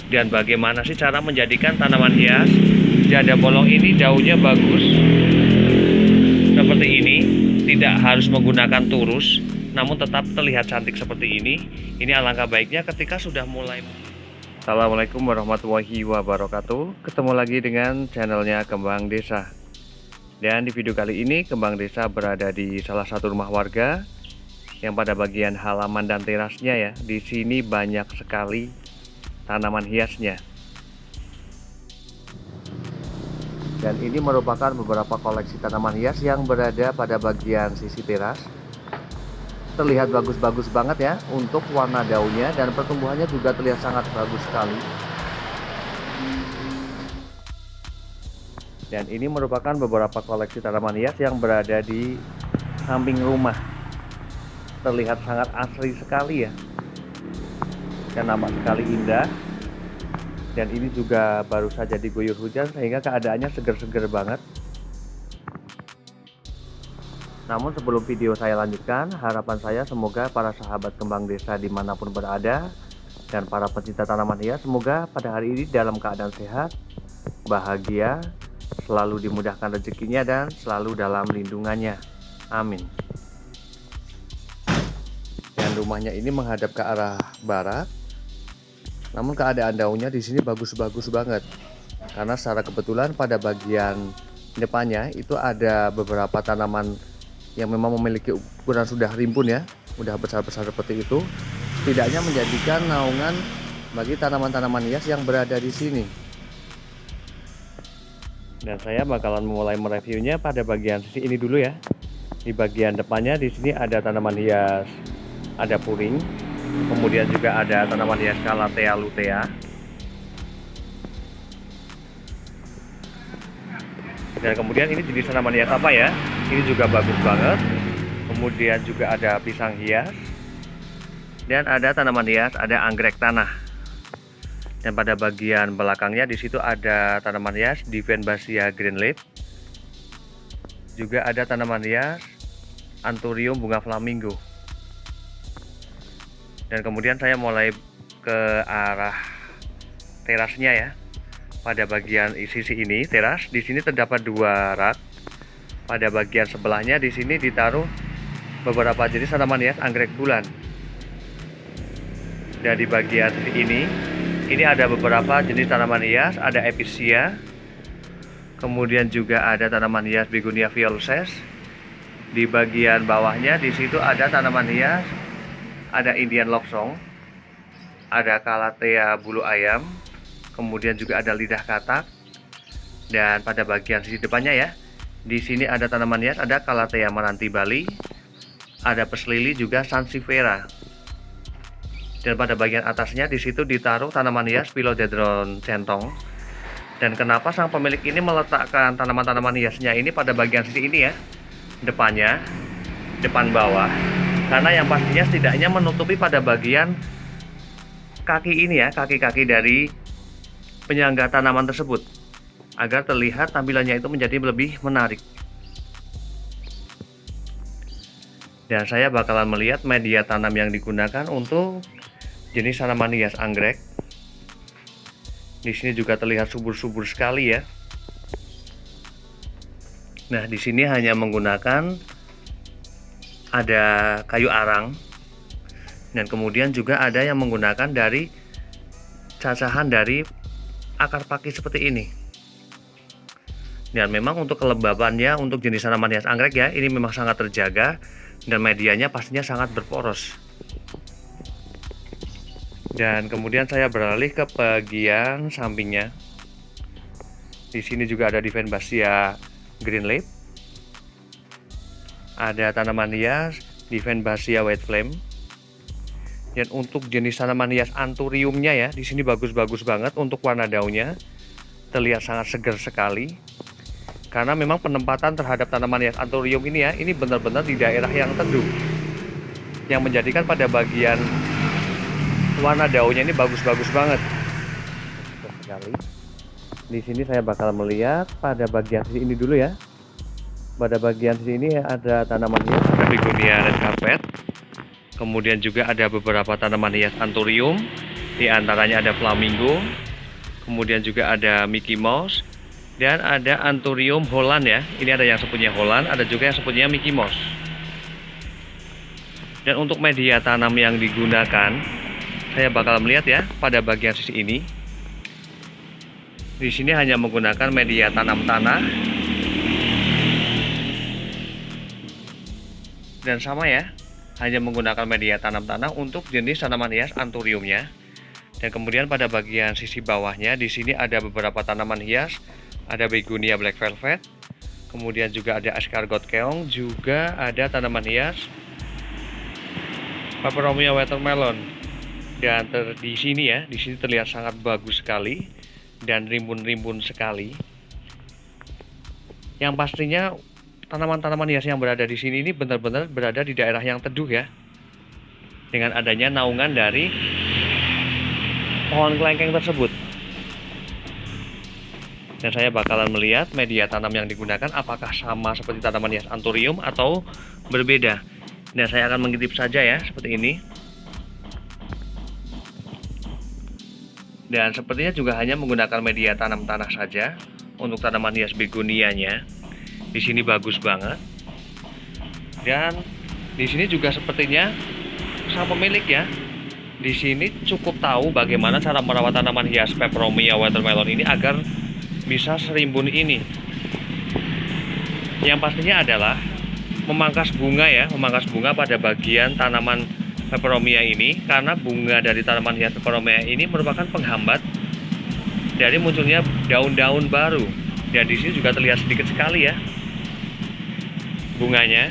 Dan bagaimana sih cara menjadikan tanaman hias jada bolong ini daunnya bagus seperti ini, tidak harus menggunakan turus, namun tetap terlihat cantik seperti ini. Ini alangkah baiknya ketika sudah mulai. Assalamualaikum warahmatullahi wabarakatuh. Ketemu lagi dengan channelnya Kembang Desa. Dan di video kali ini Kembang Desa berada di salah satu rumah warga yang pada bagian halaman dan terasnya ya, di sini banyak sekali tanaman hiasnya. Dan ini merupakan beberapa koleksi tanaman hias yang berada pada bagian sisi teras. Terlihat bagus-bagus banget ya untuk warna daunnya, dan pertumbuhannya juga terlihat sangat bagus sekali. Dan ini merupakan beberapa koleksi tanaman hias yang berada di samping rumah. Terlihat sangat asri sekali ya, dan nampak sekali indah. Dan ini juga baru saja diguyur hujan sehingga keadaannya seger-seger banget. Namun sebelum video saya lanjutkan, harapan saya semoga para sahabat Kembang Desa dimanapun berada dan para pecinta tanaman hias semoga pada hari ini dalam keadaan sehat, bahagia, selalu dimudahkan rezekinya dan selalu dalam lindungannya. Amin. Dan rumahnya ini menghadap ke arah barat. Namun keadaan daunnya di sini bagus-bagus banget. Karena secara kebetulan pada bagian depannya itu ada beberapa tanaman yang memang memiliki ukuran sudah rimbun ya, udah besar-besar seperti itu. Setidaknya menjadikan naungan bagi tanaman-tanaman hias yang berada di sini. Dan saya bakalan mulai mereviewnya pada bagian sisi ini dulu ya. Di bagian depannya di sini ada tanaman hias, ada puring. Kemudian juga ada tanaman hias Calathea lutea. Dan kemudian ini jenis tanaman hias apa ya? Ini juga bagus banget. Kemudian juga ada pisang hias. Dan ada tanaman hias, ada anggrek tanah. Dan pada bagian belakangnya di situ ada tanaman hias Divenbasia green leaf. Juga ada tanaman hias Anthurium bunga flamingo. Dan kemudian saya mulai ke arah terasnya ya. Pada bagian sisi ini teras, di sini terdapat dua rak. Pada bagian sebelahnya di sini ditaruh beberapa jenis tanaman hias anggrek bulan. Dan di bagian sisi ini ada beberapa jenis tanaman hias, ada epicea. Kemudian juga ada tanaman hias Begonia violacea. Di bagian bawahnya di situ ada tanaman hias, ada Indian loksong, ada Calathea bulu ayam, kemudian juga ada lidah katak. Dan pada bagian sisi depannya ya, di sini ada tanaman hias, ada Calathea meranti Bali, ada peslili juga Sansevieria. Dan pada bagian atasnya di situ ditaruh tanaman hias Philodendron centong. Dan kenapa sang pemilik ini meletakkan tanaman-tanaman hiasnya ini pada bagian sisi ini ya, depannya, depan bawah? Karena yang pastinya setidaknya menutupi pada bagian kaki ini ya, kaki-kaki dari penyangga tanaman tersebut, agar terlihat tampilannya itu menjadi lebih menarik. Dan saya bakalan melihat media tanam yang digunakan untuk jenis tanaman hias anggrek. Di sini juga terlihat subur-subur sekali ya. Nah, di sini hanya menggunakan ada kayu arang, dan kemudian juga ada yang menggunakan dari cacahan dari akar paki seperti ini. Dan memang untuk kelembabannya untuk jenis tanaman hias anggrek ya, ini memang sangat terjaga, dan medianya pastinya sangat berporos. Dan kemudian saya beralih ke bagian sampingnya. Di sini juga ada Divenbasia green leaf. Ada tanaman hias Divenbasia white flame. Dan untuk jenis tanaman hias Anthuriumnya ya, di sini bagus-bagus banget untuk warna daunnya. Terlihat sangat segar sekali. Karena memang penempatan terhadap tanaman hias Anthurium ini ya, ini benar-benar di daerah yang teduh. Yang menjadikan pada bagian warna daunnya ini bagus-bagus banget. Sekali. Di sini saya bakal melihat pada bagian sini dulu ya. Pada bagian sini ada tanaman hias, ada Begonia red carpet. Kemudian juga ada beberapa tanaman hias Anthurium. Di antaranya ada flamingo, kemudian juga ada Mickey Mouse, dan ada Anthurium Holland ya. Ini ada yang sepupunya Holland, ada juga yang sepupunya Mickey Mouse. Dan untuk media tanam yang digunakan, saya bakal melihat ya pada bagian sisi ini. Di sini hanya menggunakan media tanam tanah. Dan sama ya, hanya menggunakan media tanam tanah untuk jenis tanaman hias Anthuriumnya. Dan kemudian pada bagian sisi bawahnya di sini ada beberapa tanaman hias, ada Begonia Black Velvet, kemudian juga ada Escargot Keong, juga ada tanaman hias Peperomia Watermelon. Dan di sini ya, di sini terlihat sangat bagus sekali dan rimbun-rimbun sekali. Yang pastinya tanaman-tanaman hias yang berada di sini ini benar-benar berada di daerah yang teduh ya, dengan adanya naungan dari pohon kelengkeng tersebut. Dan saya bakalan melihat media tanam yang digunakan apakah sama seperti tanaman hias Anthurium atau berbeda. Dan saya akan mengintip saja ya, seperti ini. Dan sepertinya juga hanya menggunakan media tanam tanah saja untuk tanaman hias begonianya. Di sini bagus banget. Dan di sini juga sepertinya sang pemilik ya, di sini cukup tahu bagaimana cara merawat tanaman hias Peperomia Watermelon ini agar bisa serimbun ini. Yang pastinya adalah memangkas bunga ya, memangkas bunga pada bagian tanaman Peperomia ini, karena bunga dari tanaman hias Peperomia ini merupakan penghambat dari munculnya daun-daun baru. Dan di sini juga terlihat sedikit sekali ya bunganya.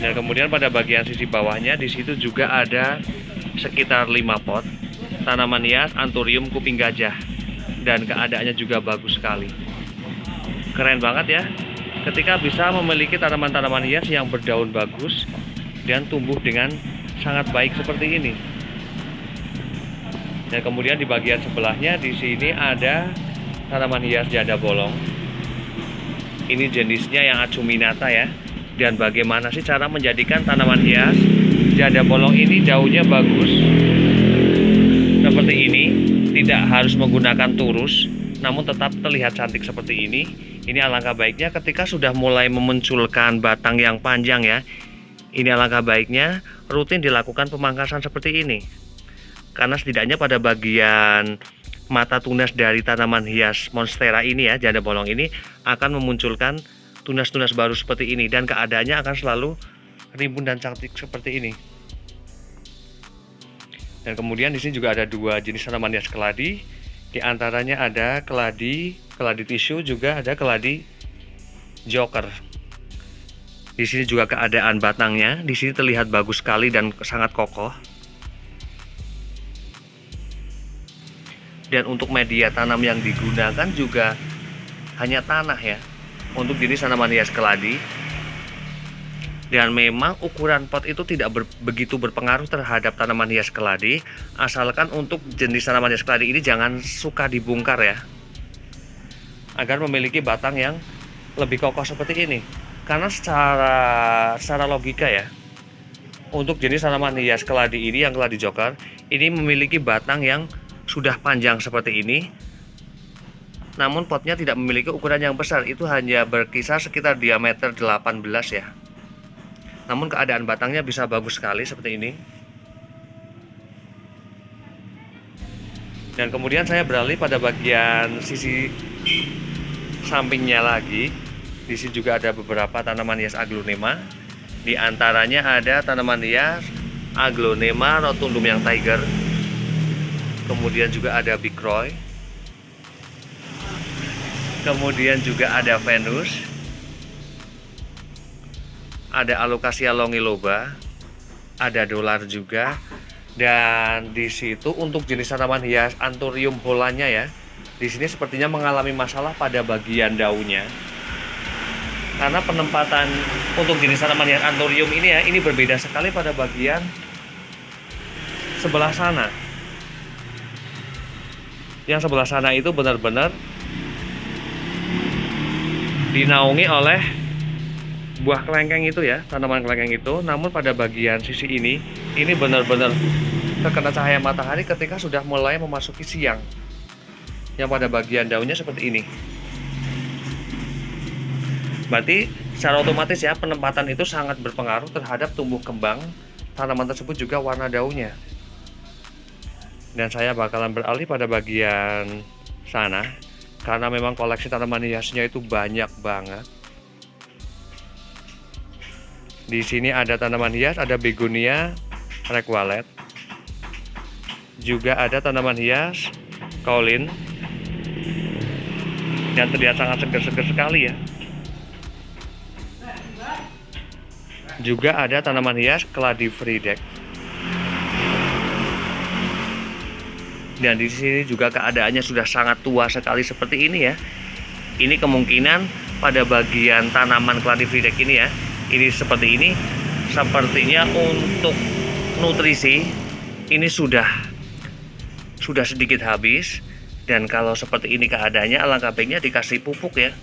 Dan kemudian pada bagian sisi bawahnya di situ juga ada sekitar 5 pot tanaman hias Anthurium kuping gajah, dan keadaannya juga bagus sekali. Keren banget ya, ketika bisa memiliki tanaman-tanaman hias yang berdaun bagus dan tumbuh dengan sangat baik seperti ini. Dan kemudian di bagian sebelahnya di sini ada tanaman hias jada bolong. Ini jenisnya yang acuminata ya. Dan bagaimana sih cara menjadikan tanaman hias jada bolong ini daunnya bagus seperti ini, tidak harus menggunakan turus, namun tetap terlihat cantik seperti ini. Ini alangkah baiknya ketika sudah mulai memunculkan batang yang panjang ya. Ini alangkah baiknya rutin dilakukan pemangkasan seperti ini. Karena setidaknya pada bagian mata tunas dari tanaman hias monstera ini ya, jada bolong ini akan memunculkan tunas-tunas baru seperti ini, dan keadaannya akan selalu rimbun dan cantik seperti ini. Dan kemudian di sini juga ada 2 jenis tanaman hias keladi. Di antaranya ada keladi tisu, juga ada keladi joker. Di sini juga keadaan batangnya di sini terlihat bagus sekali dan sangat kokoh. Dan untuk media tanam yang digunakan juga hanya tanah ya, untuk jenis tanaman hias keladi. Dan memang ukuran pot itu tidak begitu berpengaruh terhadap tanaman hias keladi, asalkan untuk jenis tanaman hias keladi ini jangan suka dibongkar ya, agar memiliki batang yang lebih kokoh seperti ini. Karena secara logika ya, untuk jenis tanaman hias keladi ini yang keladi joker ini memiliki batang yang sudah panjang seperti ini, namun potnya tidak memiliki ukuran yang besar, itu hanya berkisar sekitar diameter 18 ya. Namun keadaan batangnya bisa bagus sekali seperti ini. Dan kemudian saya beralih pada bagian sisi sampingnya lagi. Di sini juga ada beberapa tanaman hias aglonema. Di antaranya ada tanaman hias aglonema rotundum yang tiger. Kemudian juga ada Big Roy. Kemudian juga ada Venus, ada Alocasia longiloba, ada dolar juga. Dan di situ untuk jenis tanaman hias Anthurium Hollandnya ya, di sini sepertinya mengalami masalah pada bagian daunnya. Karena penempatan untuk jenis tanaman hias Anthurium ini ya, ini berbeda sekali pada bagian sebelah sana. Yang sebelah sana itu benar-benar dinaungi oleh buah kelengkeng itu ya, tanaman kelengkeng itu. Namun pada bagian sisi ini benar-benar terkena cahaya matahari ketika sudah mulai memasuki siang, yang pada bagian daunnya seperti ini. Berarti secara otomatis ya, penempatan itu sangat berpengaruh terhadap tumbuh kembang tanaman tersebut, juga warna daunnya. Dan saya bakalan beralih pada bagian sana karena memang koleksi tanaman hiasnya itu banyak banget. Di sini ada tanaman hias, ada begonia red wallet, juga ada tanaman hias kaolin yang terlihat sangat segar-segar sekali ya. Juga ada tanaman hias cladifridec. Dan di sini juga keadaannya sudah sangat tua sekali seperti ini ya. Ini kemungkinan pada bagian tanaman cladifridec ini ya. Ini seperti ini. Sepertinya untuk nutrisi ini sudah sedikit habis. Dan kalau seperti ini keadaannya, alangkah baiknya dikasih pupuk ya,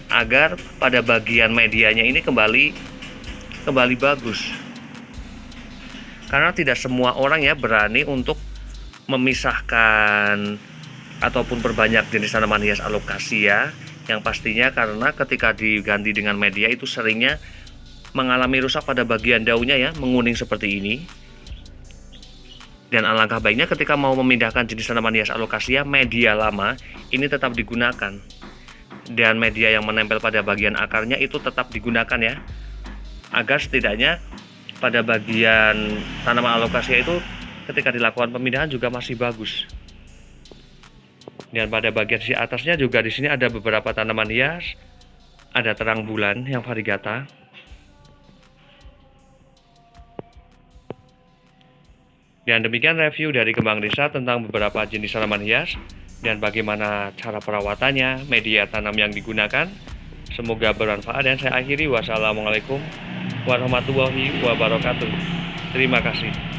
agar pada bagian medianya ini kembali bagus. Karena tidak semua orang ya berani untuk memisahkan ataupun perbanyak jenis tanaman hias alocasia, yang pastinya karena ketika diganti dengan media itu seringnya mengalami rusak pada bagian daunnya ya, menguning seperti ini. Dan alangkah baiknya ketika mau memindahkan jenis tanaman hias alocasia, media lama ini tetap digunakan, dan media yang menempel pada bagian akarnya itu tetap digunakan ya, agar setidaknya pada bagian tanaman alocasia itu ketika dilakukan pemindahan juga masih bagus. Dan pada bagian sisi atasnya juga di sini ada beberapa tanaman hias, ada terang bulan yang variegata. Dan demikian review dari Kembang Desa tentang beberapa jenis tanaman hias dan bagaimana cara perawatannya, media tanam yang digunakan. Semoga bermanfaat dan saya akhiri. Wassalamualaikum warahmatullahi wabarakatuh. Terima kasih.